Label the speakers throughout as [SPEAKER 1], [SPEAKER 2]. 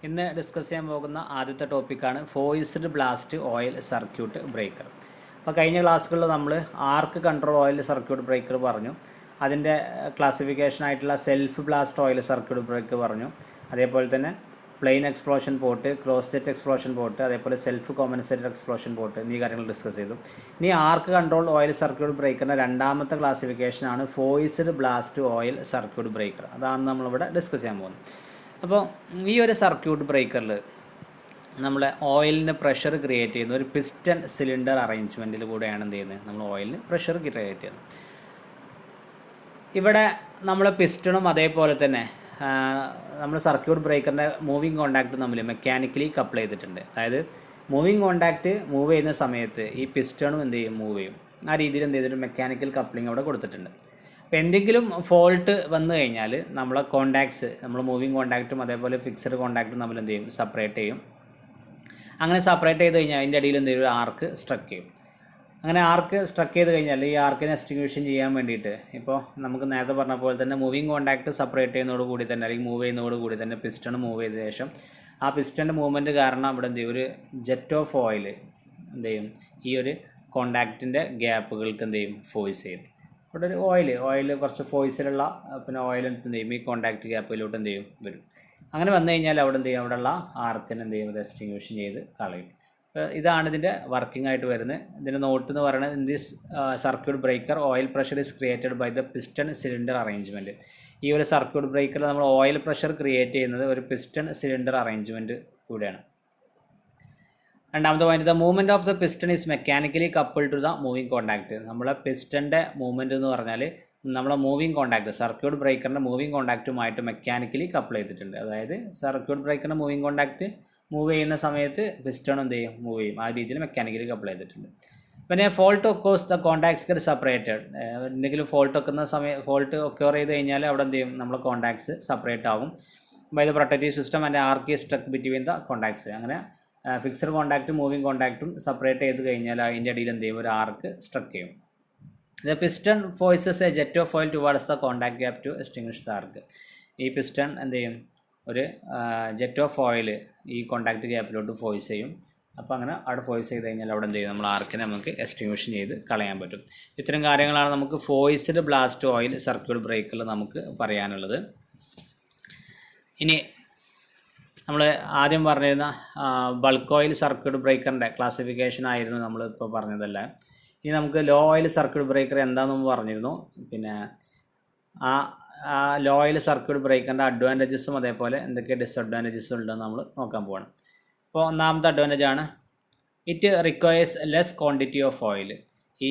[SPEAKER 1] ഇന്ന് ഡിസ്കസ് ചെയ്യാൻ പോകുന്ന ആദ്യത്തെ ടോപ്പിക്കാണ് forced blast oil circuit breaker. അപ്പോൾ കഴിഞ്ഞ ക്ലാസ്സുകളിൽ നമ്മൾ arc control oil circuit breaker പറഞ്ഞു, അതിൻ്റെ ക്ലാസിഫിക്കേഷനായിട്ടുള്ള self blast oil circuit breaker പറഞ്ഞു, അതേപോലെ തന്നെ plain explosion port, close set explosion port, അതേപോലെ സെൽഫ് കോമ്പൻസേറ്റഡ് എക്സ്പ്ലോഷൻ പോർട്ട് എന്നീ കാര്യങ്ങൾ ഡിസ്കസ് ചെയ്തു. ഇനി ആർക്ക് കൺട്രോൾ ഓയിൽ സർക്യൂട്ട് ബ്രേക്കറിൻ്റെ രണ്ടാമത്തെ ക്ലാസിഫിക്കേഷനാണ് forced blast oil circuit breaker. അതാണ് നമ്മളിവിടെ ഡിസ്കസ് ചെയ്യാൻ പോകുന്നത്. അപ്പോൾ ഈ ഒരു സർക്യൂട്ട് ബ്രേക്കറിൽ നമ്മളെ ഓയിലിന് പ്രഷർ ക്രിയേറ്റ് ചെയ്യുന്ന ഒരു പിസ്റ്റൺ സിലിണ്ടർ അറേഞ്ച്മെൻറ്റിൽ കൂടെയാണ് എന്ത് ചെയ്യുന്നത്, നമ്മൾ ഓയിലിന് പ്രഷർ ക്രിയേറ്റ് ചെയ്യുന്നത്. ഇവിടെ നമ്മൾ പിസ്റ്റണും അതേപോലെ തന്നെ നമ്മൾ സർക്യൂട്ട് ബ്രേക്കറിൻ്റെ മൂവിങ് കോണ്ടാക്റ്റ് തമ്മിൽ മെക്കാനിക്കലി കപ്പിൾ ചെയ്തിട്ടുണ്ട്. അതായത് മൂവിങ് കോണ്ടാക്റ്റ് മൂവ് ചെയ്യുന്ന സമയത്ത് ഈ പിസ്റ്റണും എന്ത് ചെയ്യും, മൂവ് ചെയ്യും. ആ രീതിയിൽ എന്ത് ചെയ്തിട്ട് മെക്കാനിക്കൽ കപ്ലിംഗ് അവിടെ കൊടുത്തിട്ടുണ്ട്. അപ്പോൾ എന്തെങ്കിലും ഫോൾട്ട് വന്നു കഴിഞ്ഞാൽ നമ്മളെ കോണ്ടാക്ട്സ്, നമ്മൾ മൂവിങ് കോണ്ടാക്റ്റും അതേപോലെ ഫിക്സഡ് കോണ്ടാക്റ്റും തമ്മിൽ എന്ത് ചെയ്യും, സെപ്പറേറ്റ് ചെയ്യും. അങ്ങനെ സെപ്പറേറ്റ് ചെയ്ത് കഴിഞ്ഞാൽ അതിൻ്റെ അടിയിൽ എന്തെങ്കിലും ഒരു ആർക്ക് സ്ട്രക്ക് ചെയ്യും. അങ്ങനെ ആർക്ക് സ്ട്രക്ക് ചെയ്ത് കഴിഞ്ഞാൽ ഈ ആർക്കിനെ എക്സ്റ്റിങ്വിഷൻ ചെയ്യാൻ വേണ്ടിയിട്ട് ഇപ്പോൾ നമുക്ക് നേരത്തെ പറഞ്ഞ പോലെ തന്നെ മൂവിങ് കോണ്ടാക്റ്റ് സെപ്പറേറ്റ് ചെയ്യുന്നതോടുകൂടി തന്നെ അല്ലെങ്കിൽ മൂവ് ചെയ്യുന്നതോടുകൂടി തന്നെ പിസ്റ്റൺ മൂവ് ചെയ്ത ശേഷം ആ പിസ്റ്റൻ്റെ മൂവ്മെൻറ്റ് കാരണം അവിടെ എന്ത് ചെയ്യും, ഒരു ജെറ്റ് ഓഫ് ഓയിൽ എന്ത് ചെയ്യും, ഈ ഒരു കോണ്ടാക്റ്റിൻ്റെ ഗ്യാപ്പുകൾക്ക് എന്ത് ചെയ്യും, ഫോഴ്സ് ചെയ്യും. ഇവിടെ ഒരു ഓയിൽ കുറച്ച് ഫോഴ്സിലുള്ള പിന്നെ ഓയിൽ എന്ത് ചെയ്യും, ഈ കോണ്ടാക്റ്റ് ഗ്യാപ്പിലോട്ട് എന്ത് ചെയ്യും, വരും. അങ്ങനെ വന്നു കഴിഞ്ഞാൽ അവിടെ എന്ത് ചെയ്യും, അവിടെയുള്ള ആർക്കിനെ എന്ത് ചെയ്യും, എക്സ്റ്റിങ്വിഷൻ ചെയ്ത് കളയും. ഇതാണ് ഇതിൻ്റെ വർക്കിംഗ് ആയിട്ട് വരുന്നത്. ഇതിൻ്റെ നോട്ട് എന്ന് പറയുന്നത്, in this circuit breaker oil pressure is created by the piston cylinder arrangement. ഈ ഒരു സർക്യൂട്ട് ബ്രേക്കറിൽ നമ്മൾ ഓയിൽ പ്രഷർ ക്രിയേറ്റ് ചെയ്യുന്നത് ഒരു പിസ്റ്റൺ സിലിണ്ടർ അറേഞ്ച്മെൻറ്റ് കൂടെയാണ്. രണ്ടാമത്തെ point, the movement of the piston is mechanically coupled to the moving contact. നമ്മളെ പിസ്റ്റൻ്റെ movement എന്ന് പറഞ്ഞാൽ നമ്മളെ മൂവിങ് കോണ്ടാക്ട്, സർക്യൂട്ട് ബ്രേക്കറിൻ്റെ മൂവിങ് കോണ്ടാക്റ്റുമായിട്ട് മെക്കാനിക്കലി കപ്പിൾ ചെയ്തിട്ടുണ്ട്. അതായത് സർക്യൂട്ട് ബ്രേക്കറിൻ്റെ മൂവിങ് കോണ്ടാക്റ്റ് മൂവ് ചെയ്യുന്ന സമയത്ത് പിസ്റ്റൺ എന്ത് ചെയ്യും, മൂവ് ചെയ്യും. ആ രീതിയിൽ മെക്കാനിക്കലി കപ്പിൾ ചെയ്തിട്ടുണ്ട്. പിന്നെ fault occurs the contacts get separated. എന്തെങ്കിലും ഫോൾട്ട് ഒക്കർ ചെയ്ത് കഴിഞ്ഞാൽ അവിടെ എന്ത് ചെയ്യും, നമ്മളെ കോണ്ടാക്ട്സ് സെപ്പറേറ്റ് ആകും by the protective system and arc is struck between the contacts. അങ്ങനെ ഫിക്സഡ് കോണ്ടാക്റ്റും മൂവിങ് കോണ്ടാക്റ്റും സെപ്പറേറ്റ് ചെയ്ത് കഴിഞ്ഞാൽ അതിൻ്റെ അടിയിൽ എന്ത് ചെയ്യും, ഒരു ആർക്ക് സ്ട്രക്ക് ചെയ്യും. The piston forces a jet of oil towards the contact gap to extinguish the arc. ഈ പിസ്റ്റൺ എന്ത് ചെയ്യും, ഒരു ജെറ്റ് ഓഫ് ഓയിൽ ഈ കോണ്ടാക്ട് ഗ്യാപ്പിലോട്ട് ഫോഴ്സ് ചെയ്യും. അപ്പോൾ അങ്ങനെ അവിടെ ഫോഴ്സ് ചെയ്ത് കഴിഞ്ഞാൽ അവിടെ എന്ത് ചെയ്യും, നമ്മൾ ആർക്കിനെ നമുക്ക് എക്സ്റ്റിങ്വിഷൻ ചെയ്ത് കളയാൻ പറ്റും. ഇത്തരം കാര്യങ്ങളാണ് നമുക്ക് ഫോഴ്സ്ഡ് ബ്ലാസ്റ്റ് ഓയിൽ സർക്യൂട്ട് ബ്രേക്കറിൽ നമുക്ക് പറയാനുള്ളത്. ഇനി നമ്മൾ ആദ്യം പറഞ്ഞിരുന്ന ബൾക്ക് ഓയിൽ സർക്യൂട്ട് ബ്രേക്കറിൻ്റെ ക്ലാസിഫിക്കേഷൻ ആയിരുന്നു നമ്മളിപ്പോൾ പറഞ്ഞതല്ല. ഇനി നമുക്ക് ലോ ഓയിൽ സർക്യൂട്ട് ബ്രേക്കർ എന്താണെന്ന് പറഞ്ഞിരുന്നു. പിന്നെ ആ ലോ ഓയിൽ സർക്യൂട്ട് ബ്രേക്കറിൻ്റെ അഡ്വാൻറ്റേജസും അതേപോലെ എന്തൊക്കെ ഡിസഡ്വാൻറ്റേജസും ഉണ്ടെന്ന് നമ്മൾ നോക്കാൻ പോകണം. അപ്പോൾ ഒന്നാമത്തെ അഡ്വാൻറ്റേജ് ആണ്, it requires less quantity of oil. ഈ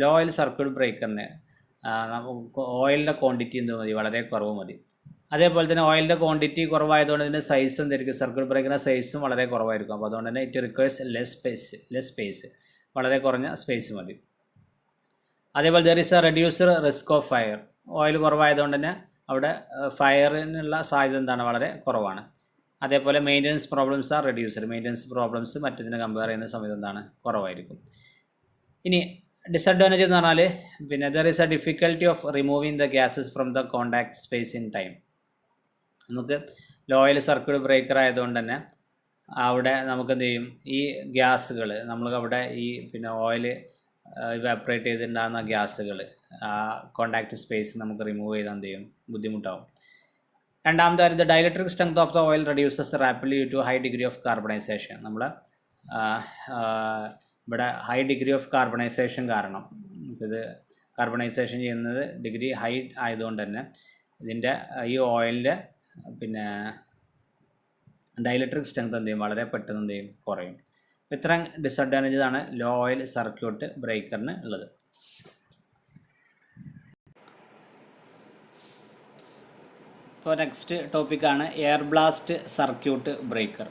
[SPEAKER 1] ലോ ഓയിൽ സർക്യൂട്ട് ബ്രേക്കറിന് ഓയിലിൻ്റെ ക്വാണ്ടിറ്റി എന്ത് മതി, വളരെ കുറവ് മതി. അതേപോലെ തന്നെ ഓയിലിൻ്റെ ക്വാണ്ടിറ്റി കുറവായതുകൊണ്ട് ഇതിൻ്റെ സൈസ് എന്തായിരിക്കും, സർക്യൂട്ട് ബ്രേക്കറിൻ്റെ സൈസും വളരെ കുറവായിരിക്കും. അപ്പോൾ അതുകൊണ്ട് തന്നെ ഇറ്റ് റിക്വയേഴ്സ് ലെസ് സ്പേസ്, വളരെ കുറഞ്ഞ സ്പേസ് മതി. അതേപോലെ there is a reduced risk of fire. Oil കുറവായതുകൊണ്ട് തന്നെ അവിടെ ഫയറിനുള്ള സാധ്യത എന്താണ്, വളരെ കുറവാണ്. അതേപോലെ maintenance problems are reduced. Maintenance problems മറ്റതിനെ കമ്പയർ ചെയ്യുന്ന സമയത്ത് എന്താണ്, കുറവായിരിക്കും. ഇനി ഡിസഡ്വാൻറ്റേജ് എന്ന് പറഞ്ഞാൽ പിന്നെ there is a difficulty of removing the gases from the contact space in time. നമുക്ക് ലോ ഓയിൽ സർക്യൂട്ട് ബ്രേക്കർ ആയതുകൊണ്ട് തന്നെ അവിടെ നമുക്ക് എന്ത് ചെയ്യും, ഈ ഗ്യാസുകൾ നമ്മൾ അവിടെ ഈ പിന്നെ ഓയിൽ ഇവാപ്പറേറ്റ് ചെയ്തിട്ടുണ്ടാകുന്ന ഗ്യാസുകൾ ആ കോണ്ടാക്ട് സ്പേസ് നമുക്ക് റിമൂവ് ചെയ്താൽ എന്ത് ചെയ്യും, ബുദ്ധിമുട്ടാവും. രണ്ടാമത്തെ കാര്യം, the dielectric strength of the oil reduces rapidly to high degree of carbonisation. നമ്മൾ ഇവിടെ ഹൈ ഡിഗ്രി ഓഫ് കാർബണൈസേഷൻ കാരണം ഇത് കാർബണൈസേഷൻ ചെയ്യുന്നത് ഡിഗ്രി ഹൈ ആയതുകൊണ്ട് തന്നെ ഇതിൻ്റെ ഈ ഓയിലിൻ്റെ പിന്നെ ഡൈലക്ട്രിക് സ്ട്രെങ്ത് എന്ത് ചെയ്യും, വളരെ പെട്ടെന്ന് എന്ത് ചെയ്യും, കുറയും. ഇത്രയും ഡിസഡ്വാൻറ്റേജസ് ആണ് ലോ ഓയിൽ സർക്യൂട്ട് ബ്രേക്കറിന് ഉള്ളത്. ഇപ്പോൾ നെക്സ്റ്റ് ടോപ്പിക്കാണ് എയർ ബ്ലാസ്റ്റ് സർക്യൂട്ട് ബ്രേക്കർ.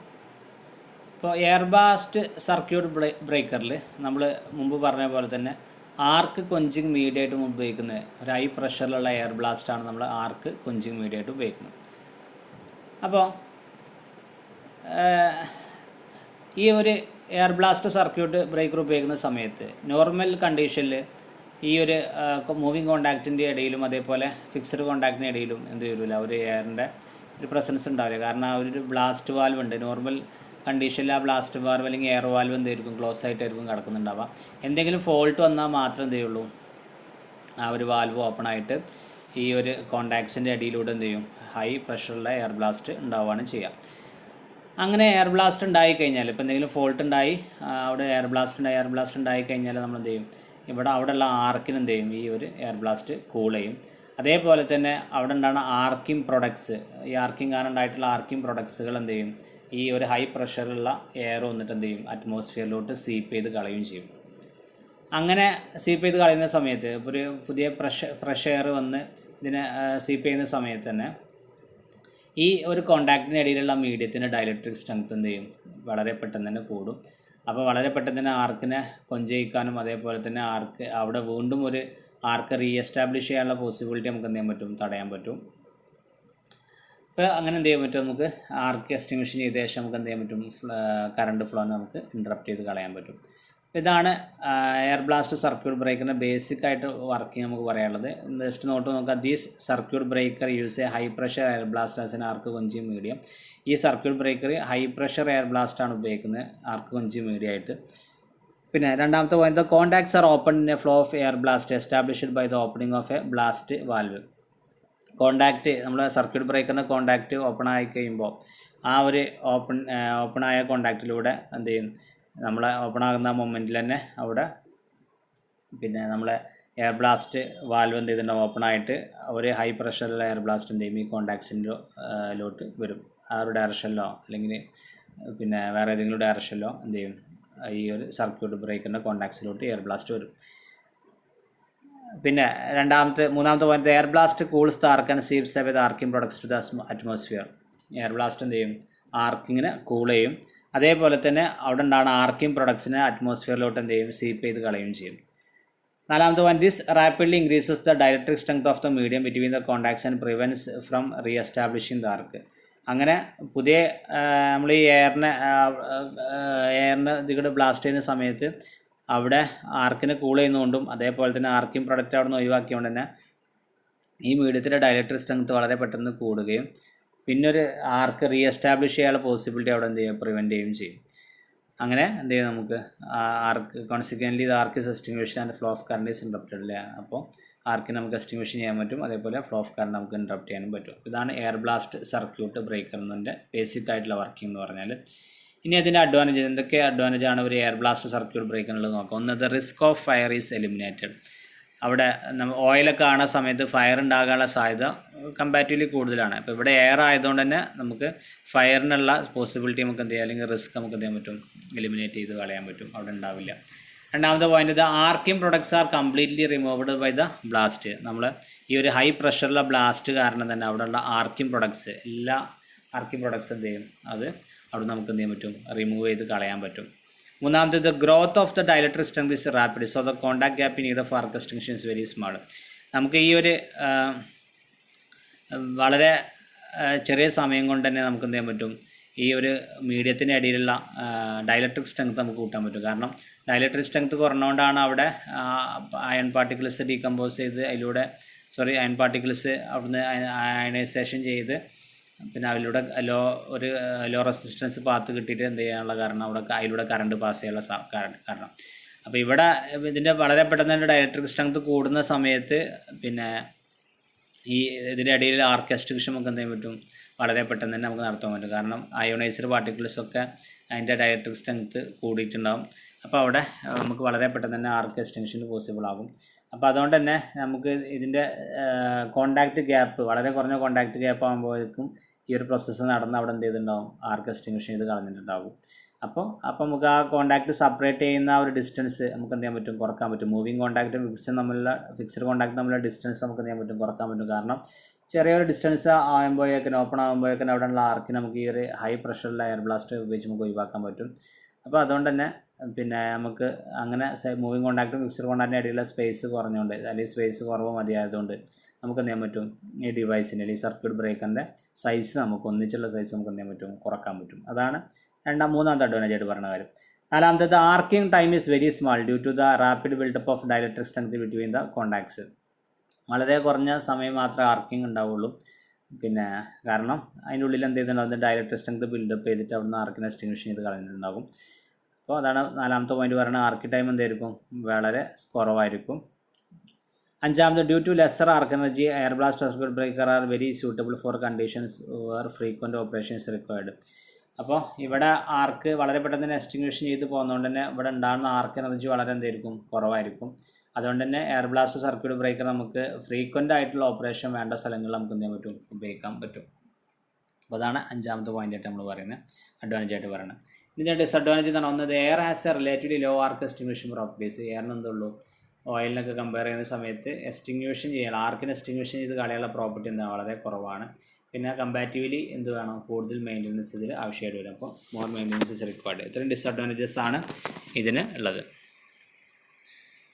[SPEAKER 1] ഇപ്പോൾ എയർ ബ്ലാസ്റ്റ് സർക്യൂട്ട് ബ്രേക്കറിൽ നമ്മൾ മുമ്പ് പറഞ്ഞ പോലെ തന്നെ ആർക്ക് കൊഞ്ചിങ് മീഡിയമായിട്ട് ഉപയോഗിക്കുന്നത് ഒരു ഹൈ പ്രഷറിലുള്ള എയർ ബ്ലാസ്റ്റാണ് നമ്മൾ ആർക്ക് കൊഞ്ചിങ് മീഡിയമായിട്ട് ഉപയോഗിക്കുന്നത്. അപ്പോൾ ഈ ഒരു എയർ ബ്ലാസ്റ്റ് സർക്യൂട്ട് ബ്രേക്കർ ഉപയോഗിക്കുന്ന സമയത്ത് നോർമൽ കണ്ടീഷനിൽ ഈ ഒരു മൂവിങ് കോണ്ടാക്റ്റിൻ്റെ ഇടയിലും അതേപോലെ ഫിക്സഡ് കോണ്ടാക്റ്റിൻ്റെ ഇടയിലും എന്ത് വരില്ല, ഒരു എയറിൻ്റെ ഒരു പ്രസൻസ് ഉണ്ടാവില്ല. കാരണം ആ ഒരു ബ്ലാസ്റ്റ് വാൽവ് ഉണ്ട്. നോർമൽ കണ്ടീഷനിൽ ആ ബ്ലാസ്റ്റ് വാൽവ് അല്ലെങ്കിൽ എയർ വാൽവ് എന്തായിരിക്കും ക്ലോസ് ആയിട്ടായിരിക്കും കിടക്കുന്നുണ്ടാവുക. എന്തെങ്കിലും ഫോൾട്ട് വന്നാൽ മാത്രം എന്തേ ഉള്ളൂ ആ ഒരു വാൽവ് ഓപ്പൺ ആയിട്ട് ഈ ഒരു കോണ്ടാക്ട്സിൻ്റെ അടിയിലൂടെ എന്ത് ചെയ്യും ഹൈ പ്രഷറുള്ള എയർ ബ്ലാസ്റ്റ് ഉണ്ടാവുകയാണ് ചെയ്യുക. അങ്ങനെ എയർ ബ്ലാസ്റ്റ് ഉണ്ടായിക്കഴിഞ്ഞാൽ ഇപ്പോൾ എന്തെങ്കിലും ഫോൾട്ട് ഉണ്ടായി അവിടെ എയർ ബ്ലാസ്റ്റ് ഉണ്ടായിക്കഴിഞ്ഞാൽ നമ്മൾ എന്ത് ചെയ്യും അവിടെയുള്ള ആർക്കിന് എന്ത് ചെയ്യും ഈ ഒരു എയർ ബ്ലാസ്റ്റ് കൂൾ ചെയ്യും. അതേപോലെ തന്നെ അവിടെ ഉണ്ടാകുന്ന ആർക്കിംഗ് പ്രൊഡക്ട്സ്, ഈ ആർക്കിംഗ് കാരണം ഉണ്ടായിട്ടുള്ള ആർക്കിംഗ് പ്രൊഡക്ട്സുകൾ എന്ത് ചെയ്യും ഈ ഒരു ഹൈ പ്രഷറുള്ള എയർ വന്നിട്ട് എന്ത് ചെയ്യും അറ്റ്മോസ്ഫിയറിലോട്ട് സീപ്പ് ചെയ്ത് കളയുകയും ചെയ്യും. അങ്ങനെ സീപ്പ് ചെയ്ത് കളയുന്ന സമയത്ത് ഇപ്പോൾ ഒരു പുതിയ ഫ്രഷ് എയർ വന്ന് ഇതിനെ സീപ്പ് ചെയ്യുന്ന സമയത്ത് തന്നെ ഈ ഒരു കോണ്ടാക്റ്റിന് ഇടയിലുള്ള മീഡിയത്തിൻ്റെ ഡയലക്ട്രിക് സ്ട്രെങ്ത് എന്ത് ചെയ്യും വളരെ പെട്ടെന്ന് തന്നെ കൂടും. അപ്പോൾ വളരെ പെട്ടെന്ന് തന്നെ ആർക്കിനെ കൊഞ്ചയിക്കാനും അതേപോലെ തന്നെ ആർക്ക് അവിടെ വീണ്ടും ഒരു ആർക്ക് റീഎസ്റ്റാബ്ലിഷ് ചെയ്യാനുള്ള പോസിബിലിറ്റി നമുക്ക് എന്ത് ചെയ്യാൻ പറ്റും തടയാൻ പറ്റും. ഇപ്പോൾ അങ്ങനെ എന്ത് ചെയ്യാൻ പറ്റും നമുക്ക് ആർക്ക് എസ്റ്റിമേഷൻ ചെയ്ത ശേഷം നമുക്ക് എന്ത് ചെയ്യാൻ പറ്റും കറണ്ട് ഫ്ലോനെ നമുക്ക് ഇൻറ്ററപ്റ്റ് ചെയ്ത് കളയാൻ പറ്റും. ഇതാണ് എയർ ബ്ലാസ്റ്റ് സർക്യൂട്ട് ബ്രേക്കറിൻ്റെ ബേസിക് ആയിട്ട് വർക്കിംഗ് നമുക്ക് പറയാനുള്ളത്. ജസ്റ്റ് നോട്ട് നോക്കാം. These circuit breaker use a high pressure air blast as an arc quenching medium. ഈ circuit breaker high pressure air ബ്ലാസ്റ്റാണ് ഉപയോഗിക്കുന്നത് ആർക്ക് കൊഞ്ചിങ് മീഡിയ ആയിട്ട്. പിന്നെ രണ്ടാമത്തെ point, the contacts are open in a flow of air blast established by the opening of a blast valve. Contact നമ്മുടെ circuit ബ്രേക്കറിൻ്റെ contact open ആയി കഴിയുമ്പോൾ ആ ഒരു ഓപ്പണായ കോണ്ടാക്റ്റിലൂടെ എന്ത് ചെയ്യും നമ്മളെ ഓപ്പൺ ആകുന്ന മൊമെൻറ്റിൽ തന്നെ അവിടെ പിന്നെ നമ്മളെ എയർ ബ്ലാസ്റ്റ് വാൽവ് എന്ത് ചെയ്തിട്ടുണ്ടാവും ഓപ്പൺ ആയിട്ട് ഒരു ഹൈ പ്രഷറിലുള്ള എയർ ബ്ലാസ്റ്റ് എന്ത് ചെയ്യും ഈ കോണ്ടാക്ട്സിൻ്റെ ലോട്ട് വരും. ആ ഒരു ഡയറക്ഷനിലോ അല്ലെങ്കിൽ പിന്നെ വേറെ ഏതെങ്കിലും ഡയറക്ഷനിലോ എന്ത് ചെയ്യും ഈ ഒരു സർക്യൂട്ട് ബ്രേക്കറിൻ്റെ കോണ്ടാക്ട്സിലോട്ട് എയർ ബ്ലാസ്റ്റ് വരും. പിന്നെ മൂന്നാമത്തെ point, air blast cools the arc and സീവ്സ് away the arcing products to the atmosphere. Air blast എന്ത് ചെയ്യും ആർക്കിങ്ങിനെ കൂൾ ചെയ്യും. അതേപോലെ തന്നെ അവിടെ ഉണ്ടാകുന്ന ആർക്കിംഗ് പ്രൊഡക്ട്സിനെ അറ്റ്മോസ്ഫിയറിലോട്ട് എന്ത് ചെയ്യും സീപ്പ് ചെയ്ത് കളയുകയും ചെയ്യും. നാലാമത്തെ point, this rapidly increases the dielectric strength of the medium between the contacts and prevents from re establishing the arc. അങ്ങനെ പുതിയ നമ്മൾ ഈ എയറിനെ ഇതികൂടെ ബ്ലാസ്റ്റ് ചെയ്യുന്ന സമയത്ത് അവിടെ ആർക്കിനെ കൂൾ ചെയ്യുന്നതുകൊണ്ടും അതേപോലെ തന്നെ ആർക്കിംഗ് പ്രൊഡക്റ്റ് അവിടെ നിന്ന് ഒഴിവാക്കിയതുകൊണ്ട് തന്നെ ഈ മീഡിയത്തിൻ്റെ ഡയലക്ട്രിക് സ്ട്രെങ്ത് വളരെ പെട്ടെന്ന് കൂടുകയും പിന്നെ ഒരു ആർക്ക് റീ എസ്റ്റാബ്ലിഷ് ചെയ്യാനുള്ള പോസിബിലിറ്റി അവിടെ എന്ത് ചെയ്യും പ്രിവെൻറ്റ് ചെയ്യുകയും ചെയ്യും. അങ്ങനെ എന്ത് ചെയ്യും നമുക്ക് ആർക്ക് കോൺസിക്വൻ്റ്ലി ഇത് arc estimation and flow of current is interrupted അല്ലേ. അപ്പോൾ ആർക്കിന് നമുക്ക് എസ്റ്റിമേഷൻ ചെയ്യാൻ പറ്റും, അതേപോലെ ഫ്ലോ ഓഫ് കറണ്ട് നമുക്ക് ഇൻറ്ററപ്റ്റ് ചെയ്യാനും പറ്റും. ഇതാണ് എയർ ബ്ലാസ്റ്റ് സർക്യൂട്ട് ബ്രേക്കർ എന്നതിൻ്റെ ബേസിക് ആയിട്ടുള്ള വർക്കിംഗ് എന്ന് പറഞ്ഞാൽ. ഇനി അതിൻ്റെ അഡ്വാൻറ്റേജ് എന്തൊക്കെ അഡ്വാൻറ്റേജ് ആണ് ഒരു എയർ ബ്ലാസ്റ്റ് സർക്യൂട്ട് ബ്രേക്കറിനുള്ളത് നോക്കാം. ഒന്ന്, the risk of fire is eliminated. അവിടെ ഓയിലൊക്കെ കാണുന്ന സമയത്ത് ഫയർ ഉണ്ടാകാനുള്ള സാധ്യത കമ്പാരിറ്റീവ്ലി കൂടുതലാണ്. അപ്പോൾ ഇവിടെ എയർ ആയതുകൊണ്ട് തന്നെ നമുക്ക് ഫയറിനുള്ള പോസിബിലിറ്റി നമുക്ക് എന്ത് ചെയ്യാം അല്ലെങ്കിൽ റിസ്ക് നമുക്ക് എന്ത് ചെയ്യാൻ പറ്റും എലിമിനേറ്റ് ചെയ്ത് കളയാൻ പറ്റും, അവിടെ ഉണ്ടാവില്ല. രണ്ടാമത്തെ point, the arcing products are completely removed by the blast. നമ്മൾ ഈ ഒരു ഹൈ പ്രഷറിലുള്ള ബ്ലാസ്റ്റ് കാരണം തന്നെ അവിടെയുള്ള ആർക്കിംഗ് പ്രൊഡക്ട്സ് എല്ലാ ആർക്കിംഗ് പ്രൊഡക്ട്സ് എന്ത് ചെയ്യും അത് അവിടെ നമുക്ക് എന്ത് ചെയ്യാൻ പറ്റും റിമൂവ് ചെയ്ത് കളയാൻ പറ്റും. മൂന്നാമത്തെ, the growth of the dielectric strength is rapid so the contact gap in either arc extension is very small. നമുക്ക് ഈ ഒരു വളരെ ചെറിയ സമയം കൊണ്ട് തന്നെ നമുക്ക് എന്ത് ചെയ്യാൻ പറ്റും ഈ ഒരു മീഡിയത്തിൻ്റെ ഇടയിലുള്ള ഡയലക്ട്രിക് സ്ട്രെങ്ത് നമുക്ക് കൂട്ടാൻ പറ്റും. കാരണം ഡയലക്ട്രിക് സ്ട്രെങ്ത് കുറഞ്ഞുകൊണ്ടാണ് അവിടെ അയൺ പാർട്ടിക്കിൾസ് ഡീകമ്പോസ് ചെയ്ത് അയൺ പാർട്ടിക്കിൾസ് അവിടുന്ന് അയണൈസേഷൻ ചെയ്ത് പിന്നെ അതിലൂടെ ലോ റെസിസ്റ്റൻസ് പാത്ത് കിട്ടിയിട്ട് എന്ത് ചെയ്യാനുള്ള കാരണം അതിലൂടെ കറണ്ട് പാസ് ചെയ്യാനുള്ള കാരണം. അപ്പോൾ ഇവിടെ ഇതിൻ്റെ വളരെ പെട്ടെന്ന് തന്നെ ഡയലക്ട്രിക് സ്ട്രെങ്ത് കൂടുന്ന സമയത്ത് പിന്നെ ഈ ഇതിൻ്റെ ഇടയിൽ ആർക്ക് എക്സ്റ്റൻഷൻ നമുക്ക് എന്ത് ചെയ്യാൻ പറ്റും വളരെ പെട്ടെന്ന് തന്നെ നമുക്ക് നടത്താൻ പറ്റും. കാരണം അയോണൈസ്ഡ് പാർട്ടിക്കിൾസൊക്കെ അതിൻ്റെ ഡയലക്ട്രിക് സ്ട്രെങ്ത് കൂടിയിട്ടുണ്ടാകും. അപ്പോൾ അവിടെ നമുക്ക് വളരെ പെട്ടെന്ന് തന്നെ ആർക്ക് എക്സ്റ്റൻഷൻ പോസിബിൾ ആകും. അപ്പോൾ അതുകൊണ്ട് തന്നെ നമുക്ക് ഇതിൻ്റെ കോണ്ടാക്റ്റ് ഗ്യാപ്പ് വളരെ കുറഞ്ഞ കോണ്ടാക്റ്റ് ഗ്യാപ്പ് ആകുമ്പോഴേക്കും ഈ ഒരു പ്രോസസ്സ് നടന്ന് അവിടെ എന്ത് ചെയ്തിട്ടുണ്ടാവും ആർക്ക് എക്സ്റ്റൻഷൻ ചെയ്ത് കളഞ്ഞിട്ടുണ്ടാകും. അപ്പോൾ നമുക്ക് ആ കോണ്ടാക്റ്റ് സെപ്പറേറ്റ് ചെയ്യുന്ന ഒരു ഡിസ്റ്റൻസ് നമുക്ക് എന്ത് ചെയ്യാൻ പറ്റും കുറക്കാൻ പറ്റും. മൂവിങ് കോണ്ടാക്റ്റും ഫിക്സ്ഡ് കോണ്ടാക്റ്റ് തമ്മിലുള്ള ഡിസ്റ്റൻസ് നമുക്ക് എന്ത് ചെയ്യാൻ പറ്റും കുറക്കാൻ പറ്റും. കാരണം ചെറിയൊരു ഡിസ്റ്റൻസ് ആകുമ്പോഴേക്കും ഓപ്പൺ ആകുമ്പോഴേക്കും അവിടെയുള്ള ആർക്ക് നമുക്ക് ഈ ഒരു ഹൈ പ്രഷറിലുള്ള എയർ ബ്ലാസ്റ്റ് ഉപയോഗിച്ച് നമുക്ക് ഒഴിവാക്കാൻ പറ്റും. അപ്പോൾ അതുകൊണ്ട് തന്നെ പിന്നെ നമുക്ക് അങ്ങനെ മൂവിങ് കോണ്ടാക്റ്റും ഫിക്സ്ഡ് കോണ്ടാക്റ്റിൻ്റെ ഇടയിലുള്ള സ്പേസ് കുറഞ്ഞുകൊണ്ട് അല്ലെങ്കിൽ സ്പേസ് കുറവ് മതിയായതുകൊണ്ട് നമുക്ക് എന്ത് ചെയ്യാൻ പറ്റും ഈ ഡിവൈസിൻ്റെ അല്ലെങ്കിൽ സർക്യൂട്ട് ബ്രേക്കറിൻ്റെ സൈസ് നമുക്ക് ഒന്നിച്ചുള്ള സൈസ് നമുക്ക് എന്ത് ചെയ്യാൻ പറ്റും കുറക്കാൻ പറ്റും. അതാണ് മൂന്നാമത്തെ അഡ്വാൻറ്റേജ് ആയിട്ട് പറഞ്ഞ കാര്യം. നാലാമത്തേത്, arcing time is very small due to the rapid buildup of dielectric strength between the contacts. വളരെ കുറഞ്ഞ സമയം മാത്രമേ ആർക്കിംഗ് ഉണ്ടാവുള്ളൂ. പിന്നെ കാരണം അതിൻ്റെ ഉള്ളിൽ എന്ത് ചെയ്തിട്ടുണ്ടാകും, ഡയറക്റ്റ് സ്ട്രെങ്ത് ബിൽഡപ്പ് ചെയ്തിട്ട് അവിടുന്ന് ആർക്കിനെ എക്സ്റ്റിങ്വിഷ് ചെയ്ത് കളഞ്ഞിട്ടുണ്ടാകും. അപ്പോൾ അതാണ് 4ാമത്തെ പോയിന്റ് പറയുന്നത്. ആർക്ക് ടൈം എന്തായിരിക്കും, വളരെ കുറവായിരിക്കും. 5ാമത്, due to lesser arc energy air blast circuit breaker are very suitable for conditions where frequent operations required. അപ്പോൾ ഇവിടെ ആർക്ക് വളരെ പെട്ടെന്ന് തന്നെ എക്സ്റ്റിങ്വിഷൻ ചെയ്ത് പോകുന്നതുകൊണ്ട് തന്നെ ഇവിടെ ഉണ്ടാകുന്ന ആർക്ക് എനർജി വളരെ എന്തായിരിക്കും, കുറവായിരിക്കും. അതുകൊണ്ട് തന്നെ എയർ ബ്ലാസ്റ്റ് സർക്യൂട്ട് ബ്രേക്കർ നമുക്ക് ഫ്രീക്വൻ്റ് ആയിട്ടുള്ള ഓപ്പറേഷൻ വേണ്ട സ്ഥലങ്ങളിൽ നമുക്ക് എന്ത് ചെയ്യാൻ പറ്റും, ഉപയോഗിക്കാൻ പറ്റും. അപ്പോൾ അതാണ് 5ാമത്തെ പോയിൻ്റ് ആയിട്ട് നമ്മൾ പറയുന്നത്, അഡ്വാൻറ്റേജ് ആയിട്ട് പറയുന്നത്. ഇതിൻ്റെ ഡിസഡ്വാൻറ്റേജ് എന്ന് പറഞ്ഞാൽ ഒന്നത്, air has a relatively low arc extinction properties. എയറിന് എന്തുള്ളൂ, ഓയിലിനൊക്കെ കമ്പയർ ചെയ്യുന്ന സമയത്ത് എക്സ്റ്റിങ്വിഷൻ ചെയ്യാൻ, ആർക്കിന് എക്സ്റ്റിങ്വിഷൻ ചെയ്ത് കളയാനുള്ള പ്രോപ്പർട്ടി എന്താണ്, വളരെ കുറവാണ്. പിന്നെ കമ്പാരിറ്റീവ്ലി എന്ത് വേണം, കൂടുതൽ മെയിൻ്റനൻസ് ഇതിൽ ആവശ്യമായിട്ട് വരും. അപ്പോൾ മോർ മെയിൻ്റനൻസ് ഇസ് റിക്വയർഡ്. ഇത്രയും ഡിസഡ്വാൻറ്റേജസ് ആണ് ഇതിന് ഉള്ളത്.